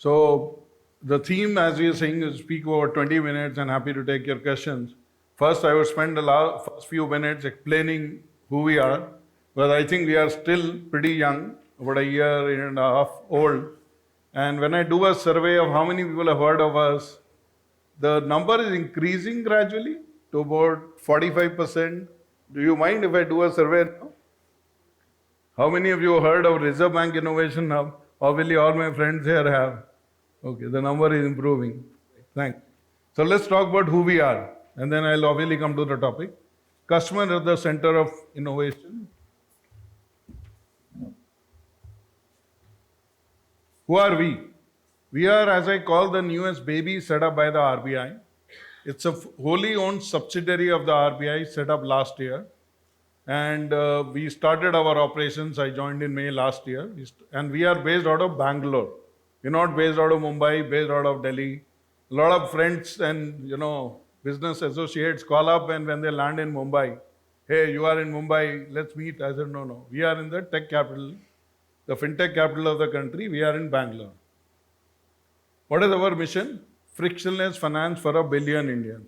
So the theme, as we are saying, is speak over 20 minutes and happy to take your questions. First, I will spend the first few minutes explaining who we are, but I think we are still pretty young, about a year and a half old. And when I do a survey of how many people have heard of us, the number is increasing gradually to about 45%. Do you mind if I do a survey now? How many of you heard of Reserve Bank Innovation Hub? Obviously, all my friends here have. Okay, the number is improving. Thanks. So let's talk about who we are, and then I'll obviously come to the topic. Customer at the center of innovation. Who are we? We are, as I call, the newest baby set up by the RBI. It's a wholly owned subsidiary of the RBI set up last year. And we started our operations. I joined in May last year. And we are based out of Bangalore. We're not based out of Mumbai, based out of Delhi. A lot of friends and, business associates call up, and when they land in Mumbai, hey, you are in Mumbai, let's meet. I said, no. We are in the tech capital, the fintech capital of the country. We are in Bangalore. What is our mission? Frictionless finance for 1 billion Indians.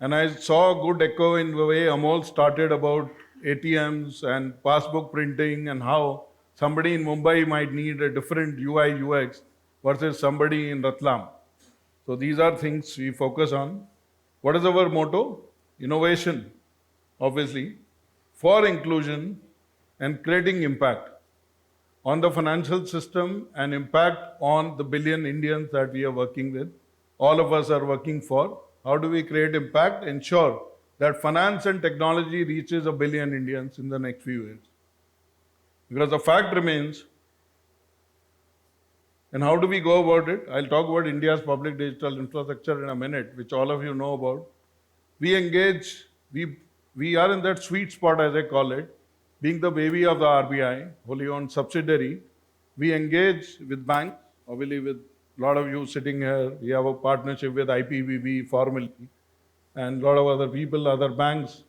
And I saw a good echo in the way Amol started about ATMs and passbook printing and how somebody in Mumbai might need a different UI UX versus somebody in Ratlam. So these are things we focus on. What is our motto? Innovation, obviously, for inclusion and creating impact on the financial system and impact on the billion Indians that we are working with. All of us are working for. How do we create impact? Ensure that finance and technology reaches 1 billion Indians in the next few years. Because the fact remains, and how do we go about it? I'll talk about India's public digital infrastructure in a minute, which all of you know about. We engage, we are in that sweet spot, as I call it, being the baby of the RBI, wholly owned subsidiary. We engage with banks, obviously with a lot of you sitting here. We have a partnership with IPBB formally, and a lot of other people, other banks.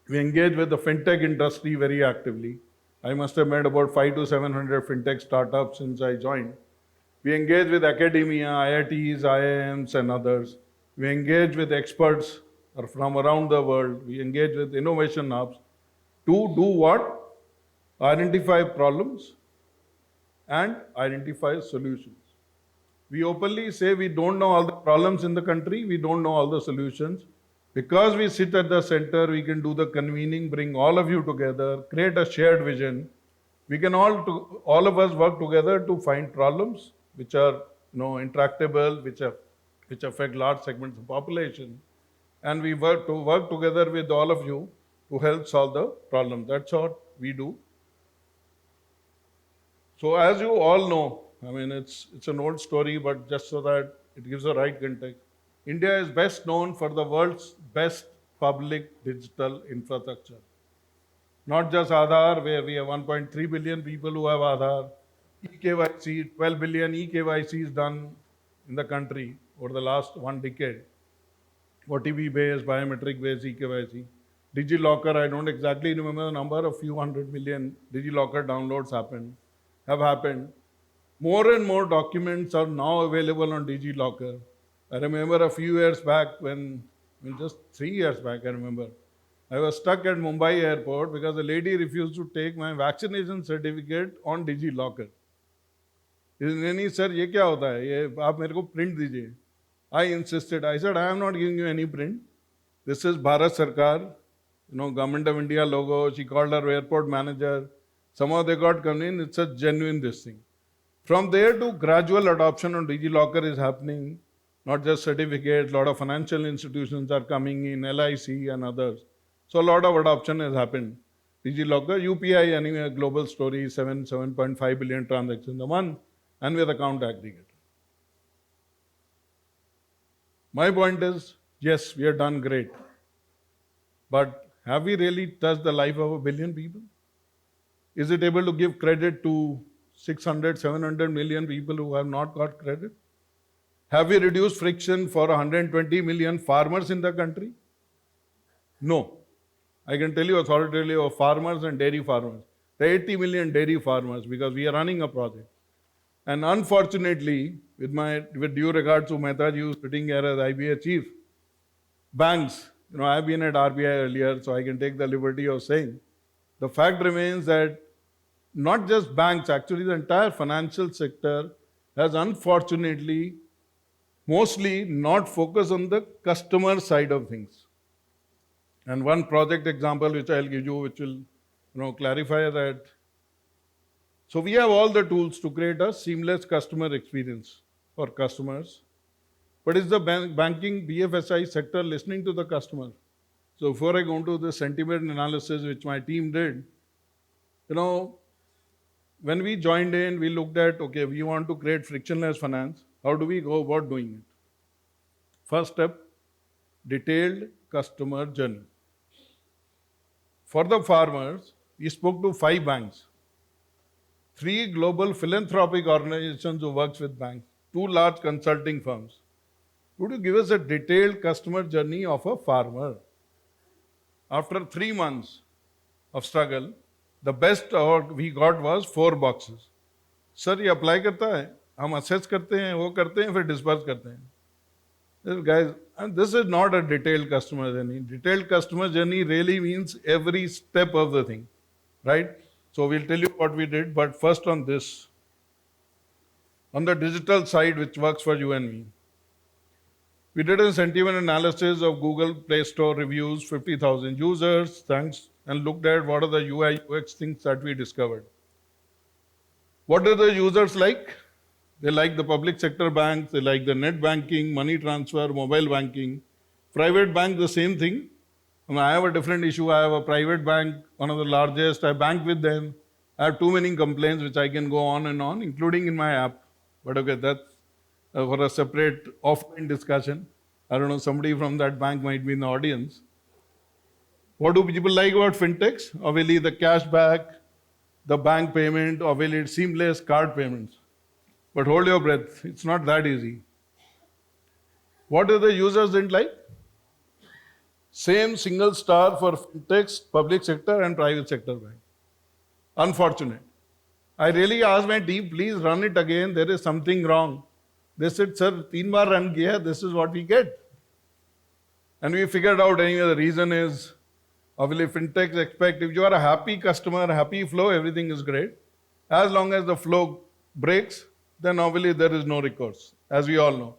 We engage with the fintech industry very actively. I must have met about 500 to 700 fintech startups since I joined. We engage with academia, IITs, IIMs, and others. We engage with experts from around the world. We engage with innovation hubs to do what? Identify problems and identify solutions. We openly say we don't know all the problems in the country, we don't know all the solutions. Because we sit at the center, we can do the convening, bring all of you together, create a shared vision. We can all of us work together to find problems which are intractable, which affect large segments of population. And we work together with all of you to help solve the problem. That's what we do. So as you all know, it's an old story, but just so that it gives the right context, India is best known for the world's best public digital infrastructure. Not just Aadhaar, where we have 1.3 billion people who have Aadhaar, eKYC, 12 billion eKYCs done in the country over the last 1 decade. OTP-based, biometric-based eKYC. DigiLocker, I don't exactly remember the number, a few 100 million DigiLocker downloads have happened. More and more documents are now available on DigiLocker. I remember a few years back just 3 years back, I remember, I was stuck at Mumbai airport because a lady refused to take my vaccination certificate on DigiLocker. नहीं sir ये क्या होता है, ये आप मेरे को print दीजिए. I insisted. I said, I am not giving you any print. This is Bharat Sarkar, Government of India logo. She called her airport manager. Somehow they got convinced it's a genuine this thing. From there to gradual adoption on DigiLocker is happening. Not just certificates, a lot of financial institutions are coming in, LIC and others. So a lot of adoption has happened. DigiLocker, UPI, anyway, a global story, 7.5 billion transactions a month, and with account aggregator. My point is, yes, we have done great. But have we really touched the life of 1 billion people? Is it able to give credit to 600, 700 million people who have not got credit? Have we reduced friction for 120 million farmers in the country? No. I can tell you authoritatively of farmers and dairy farmers. There are 80 million dairy farmers because we are running a project. And unfortunately, with due regard to Mehta ji who's sitting here as IBA chief, banks, I've been at RBI earlier, so I can take the liberty of saying, the fact remains that not just banks, actually the entire financial sector has unfortunately mostly not focused on the customer side of things. And one project example which I'll give you, which will clarify that. So we have all the tools to create a seamless customer experience for customers. But is the banking BFSI sector listening to the customer? So before I go into the sentiment analysis which my team did, when we joined in, we looked at, okay, we want to create frictionless finance. How do we go about doing it? First step, detailed customer journey. For the farmers, we spoke to 5 banks, 3 global philanthropic organizations who works with banks, 2 large consulting firms. Would you give us a detailed customer journey of a farmer? After 3 months of struggle, the best award we got was 4 boxes. Sir ये apply करता है, हम assess करते हैं, वो करते हैं, फिर डिस्पर्स करते हैं. Guys, and this is not a detailed customer journey. Detailed customer journey really means every step of the thing, right? So we'll tell you what we did, but first on this. On the digital side, which works for you and me, we did a sentiment analysis of Google Play Store reviews, 50,000 users, thanks, and looked at what are the UI UX things that we discovered. What are the users like? They like the public sector banks, they like the net banking, money transfer, mobile banking. Private bank, the same thing. I have a different issue. I have a private bank, one of the largest. I bank with them. I have too many complaints which I can go on and on, including in my app. But okay, that's for a separate offline discussion. I don't know, somebody from that bank might be in the audience. What do people like about fintechs? Obviously, the cashback, the bank payment, obviously, seamless card payments. But hold your breath, it's not that easy. What do the users didn't like? Same single star for fintechs, public sector and private sector bank. Unfortunate. I really asked my team, please run it again, there is something wrong. They said, sir, 3 baar run kiya, this is what we get. And we figured out anyway, the reason is, obviously fintechs expect if you are a happy customer, happy flow, everything is great. As long as the flow breaks, then obviously there is no recourse, as we all know.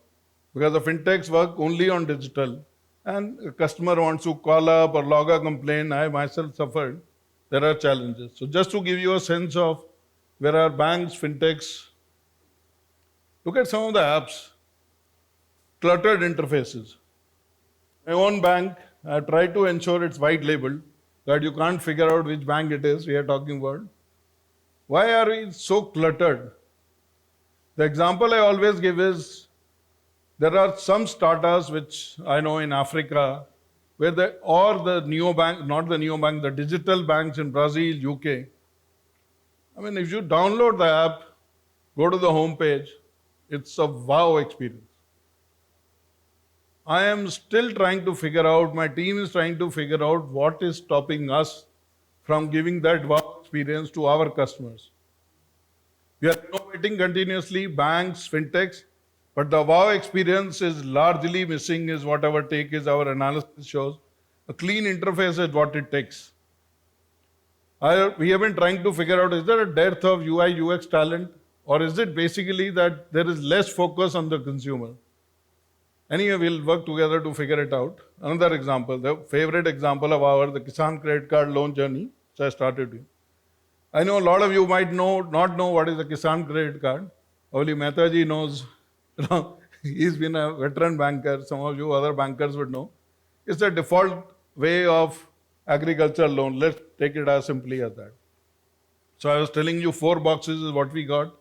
Because the fintechs work only on digital, and a customer wants to call up or log a complaint. I myself suffered. There are challenges. So just to give you a sense of where are banks, fintechs, look at some of the apps, cluttered interfaces. My own bank, I tried to ensure it's white labeled, that you can't figure out which bank it is we are talking about. Why are we so cluttered? The example I always give is, there are some startups which I know in Africa, where the neobank, not the neobank, the digital banks in Brazil, UK. I mean, if you download the app, go to the home page, it's a wow experience. I am still trying to figure out, my team is trying to figure out what is stopping us from giving that wow experience to our customers. We are innovating continuously, banks, fintechs, but the wow experience is largely missing, is what our take is, our analysis shows. A clean interface is what it takes. We have been trying to figure out, is there a dearth of UI, UX talent? Or is it basically that there is less focus on the consumer? Anyway, we'll work together to figure it out. Another example, the favorite example of ours, the Kisan credit card loan journey, which I started with. I know a lot of you might not know what is a Kisan credit card. Only Mehta ji knows. He's been a veteran banker. Some of you other bankers would know. It's a default way of agricultural loan. Let's take it as simply as that. So I was telling you 4 boxes is what we got.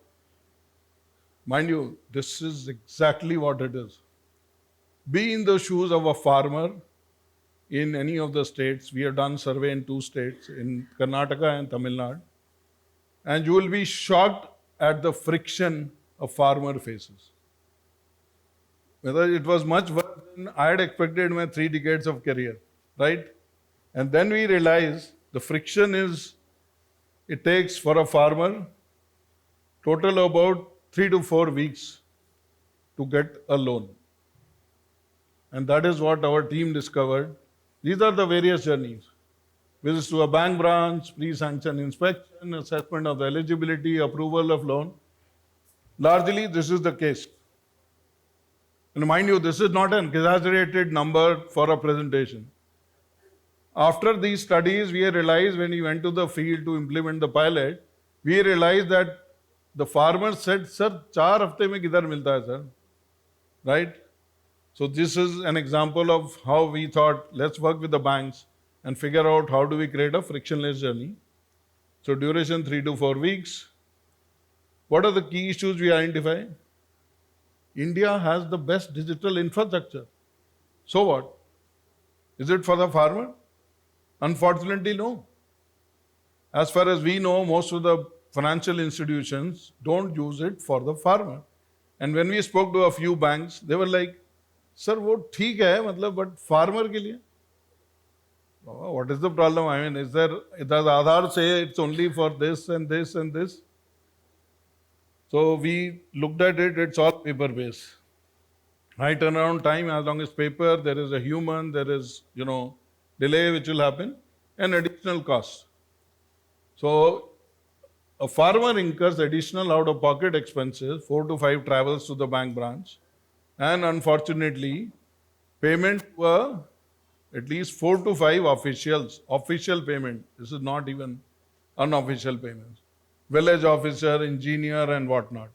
Mind you, this is exactly what it is. Be in the shoes of a farmer in any of the states. We have done survey in 2 states, in Karnataka and Tamil Nadu. And you will be shocked at the friction a farmer faces. Whether it was much worse than I had expected in my 3 decades of career, right? And then we realize the friction is, it takes for a farmer total about 3 to 4 weeks to get a loan. And that is what our team discovered. These are the various journeys. Visits to a bank branch, pre-sanction inspection, assessment of the eligibility, approval of loan. Largely, this is the case. And mind you, this is not an exaggerated number for a presentation. After these studies, we realized when we went to the field to implement the pilot, we realized that the farmers said, "Sir, 4 हफ्ते में किधर मिलता है, sir?" Right? So this is an example of how we thought, let's work with the banks and figure out how do we create a frictionless journey. So duration 3 to 4 weeks. What are the key issues we identify? India has the best digital infrastructure. So what? Is it for the farmer? Unfortunately, no. As far as we know, most of the financial institutions don't use it for the farmer. And when we spoke to a few banks, they were like, "Sir, वो ठीक है, मतलब, but farmer के लिए?" Oh, what is the problem? I mean, does Aadhaar say it's only for this and this and this? So we looked at it, it's all paper-based. High turnaround time, as long as paper, there is a human, there is, delay which will happen, and additional cost. So a farmer incurs additional out-of-pocket expenses, 4 to 5 travels to the bank branch, and unfortunately, payment were at least 4 to 5 official payment. This is not even unofficial payments. Village officer, engineer, and whatnot.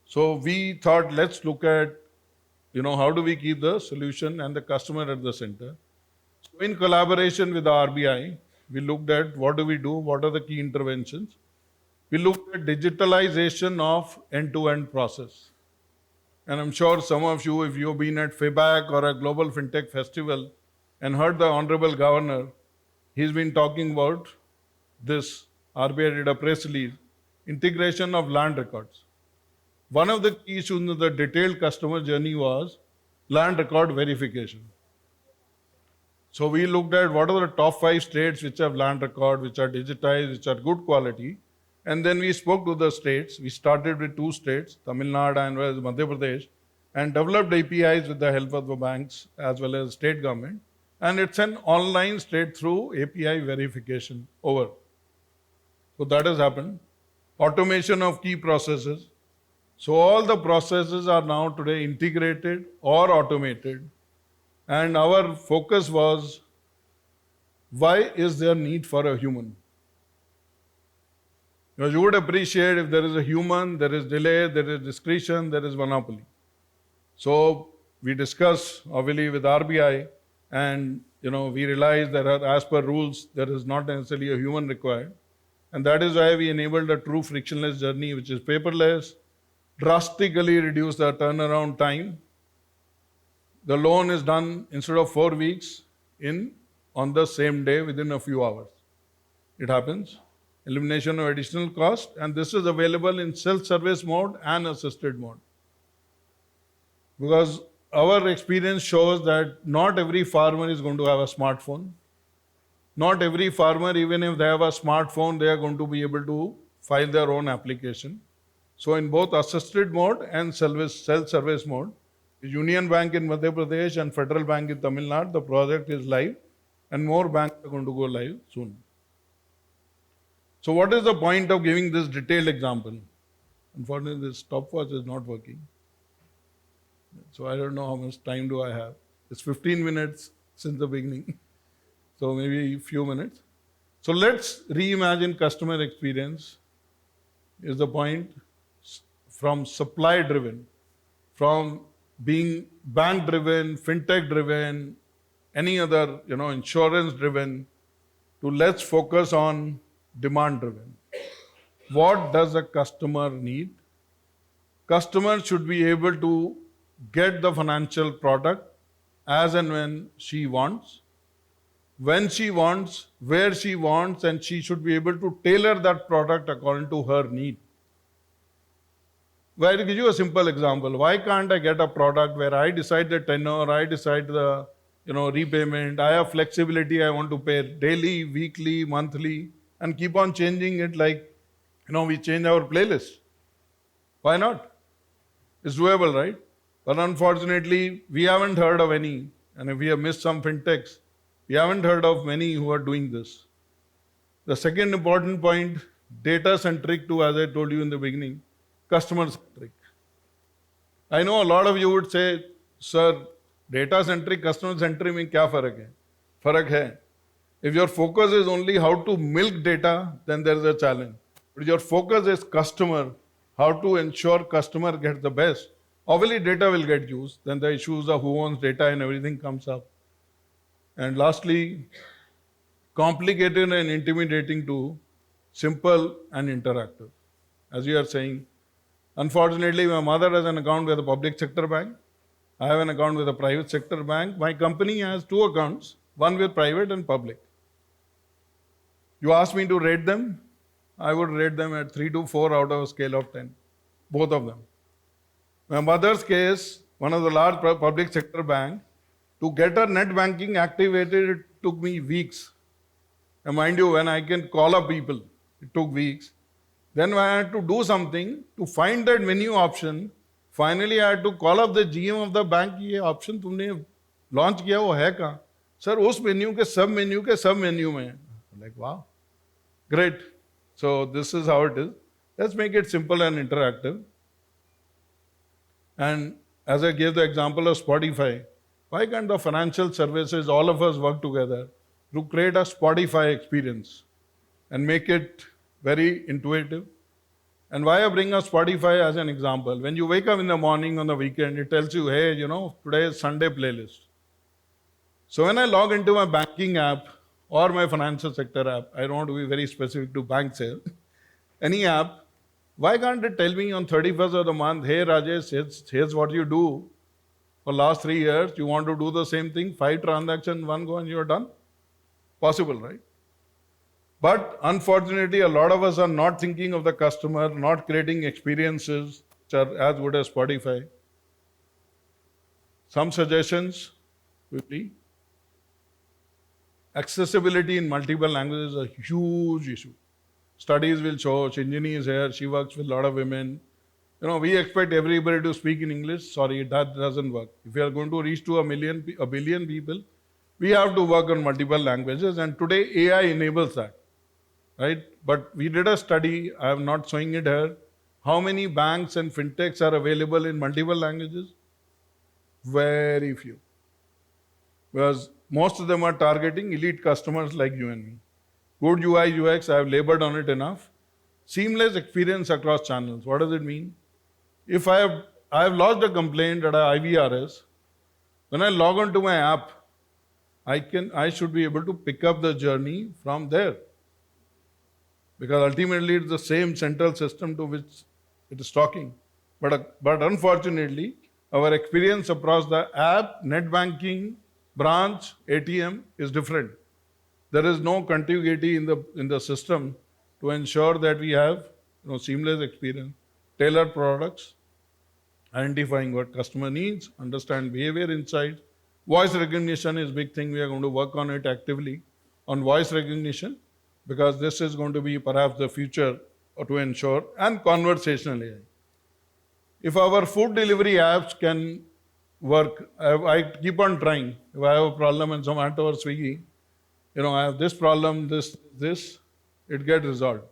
So we thought, let's look at, how do we keep the solution and the customer at the center. So in collaboration with the RBI, we looked at what do we do, what are the key interventions. We looked at digitalization of end-to-end process. And I'm sure some of you, if you've been at FIBAC or a Global FinTech Festival and heard the Honorable Governor, he's been talking about this. RBI did a press release, integration of land records. One of the key issues in the detailed customer journey was land record verification. So we looked at what are the top 5 states which have land record, which are digitized, which are good quality. And then we spoke to the states. We started with 2 states, Tamil Nadu and Madhya Pradesh, and developed APIs with the help of the banks as well as state government. And it's an online straight-through API verification over. So that has happened. Automation of key processes. So all the processes are now today integrated or automated. And our focus was, why is there need for a human? Because you would appreciate if there is a human, there is delay, there is discretion, there is monopoly. So we discussed, obviously, with RBI, and we realized that as per rules, there is not necessarily a human required. And that is why we enabled a true frictionless journey, which is paperless, drastically reduced the turnaround time. The loan is done instead of 4 weeks on the same day within a few hours. It happens. Elimination of additional cost, and this is available in self-service mode and assisted mode. Because our experience shows that not every farmer is going to have a smartphone. Not every farmer, even if they have a smartphone, they are going to be able to file their own application. So in both assisted mode and self-service mode, Union Bank in Madhya Pradesh and Federal Bank in Tamil Nadu, the project is live, and more banks are going to go live soon. So what is the point of giving this detailed example? Unfortunately, this stopwatch is not working. So I don't know how much time do I have. It's 15 minutes since the beginning. So maybe a few minutes. So let's reimagine customer experience is the point, from supply driven, from being bank driven, fintech driven, any other, insurance driven, to let's focus on demand driven. What does a customer need? Customer should be able to get the financial product as and when she wants, when she wants, where she wants, and she should be able to tailor that product according to her need. Well, I'll give you a simple example. Why can't I get a product where I decide the tenure, I decide the repayment, I have flexibility, I want to pay daily, weekly, monthly, and keep on changing it like We change our playlist. Why not? It's doable, right? But unfortunately, we haven't heard of any. And if we have missed some fintechs, we haven't heard of many who are doing this. The second important point, data-centric too, as I told you in the beginning, customer-centric. I know a lot of you would say, sir, data-centric, customer-centric में क्या फर्क है? फर्क है. If your focus is only how to milk data, then there is a challenge. But your focus is customer, how to ensure customer gets the best. Obviously, data will get used. Then the issues of who owns data and everything comes up. And lastly, complicated and intimidating to simple and interactive. As you are saying, unfortunately, my mother has an account with a public sector bank. I have an account with a private sector bank. My company has two accounts, one with private and public. You ask me to rate them, I would rate them at 3 to 4 out of a scale of 10, both of them. My mother's case, one of the large public sector bank, to get her net banking activated, it took me weeks. And mind you, when I can call up people, it took weeks. Then when I had to do something to find that menu option, finally I had to call up the GM of the bank, ये option तुमने launch किया वो है कहाँ? Sir, उस menu के सब menu में. Like, wow, great. So this is how it is. Let's make it simple and interactive. And as I gave the example of Spotify, why can't the financial services, all of us work together to create a Spotify experience and make it very intuitive? And why I bring up Spotify as an example? When you wake up in the morning on the weekend, it tells you, hey, today is Sunday playlist. So when I log into my banking app or my financial sector app, I don't want to be very specific to banks here, any app, why can't it tell me on 31st of the month, hey Rajesh, here's what you do for last 3 years, you want to do the same thing, 5 transactions, one go and you're done? Possible, right? But unfortunately, a lot of us are not thinking of the customer, not creating experiences which are as good as Spotify. Some suggestions quickly. Accessibility in multiple languages is a huge issue. Studies will show, Shinjini is here, she works with a lot of women. We expect everybody to speak in English. Sorry, that doesn't work. If we are going to reach to a billion people, we have to work on multiple languages, and today AI enables that, right? But we did a study, I am not showing it here. How many banks and fintechs are available in multiple languages? Very few. Because most of them are targeting elite customers like you and me. Good UI, UX, I have labored on it enough. Seamless experience across channels. What does it mean? If I have lodged a complaint at IVRS, when I log on to my app, I should be able to pick up the journey from there. Because ultimately it's the same central system to which it is talking. But unfortunately, our experience across the app, net banking, branch, ATM is different. There is no contiguity in the system to ensure that we have seamless experience, tailored products, identifying what customer needs, understand behavior insights. Voice recognition is a big thing. We are going to work on it actively on voice recognition, because this is going to be perhaps the future to ensure, and conversational AI. If our food delivery apps can work, I keep on trying. If I have a problem in Zomato or Swiggy, I have this problem, this, it gets resolved.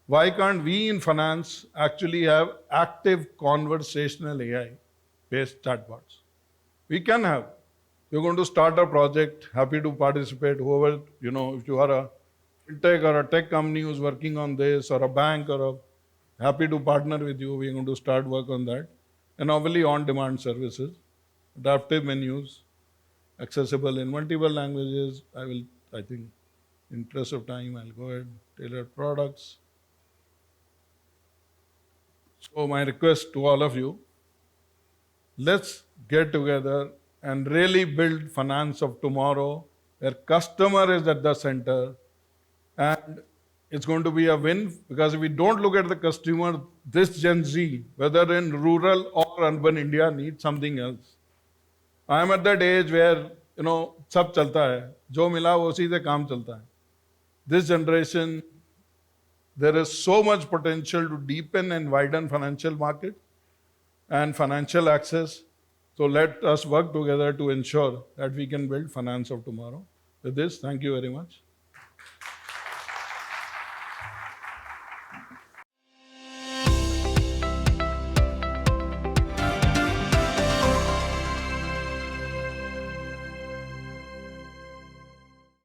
Why can't we in finance actually have active conversational AI-based chatbots? We can have. You're going to start a project, happy to participate, whoever, if you are a fintech or a tech company who's working on this, or a bank, happy to partner with you, we're going to start work on that. And obviously on-demand services, adaptive menus, accessible in multiple languages. I think, interest of time, I'll go ahead, tailored products. So my request to all of you, let's get together and really build finance of tomorrow, where customer is at the center. And it's going to be a win, because if we don't look at the customer, this Gen Z, whether in rural or urban India, needs something else. I am at that age where, सब चलता है, जो मिला वो उसी से काम चलता है. This generation There is so much potential to deepen and widen financial market and financial access. So let us work together to ensure that we can build finance of tomorrow. With this, thank you very much.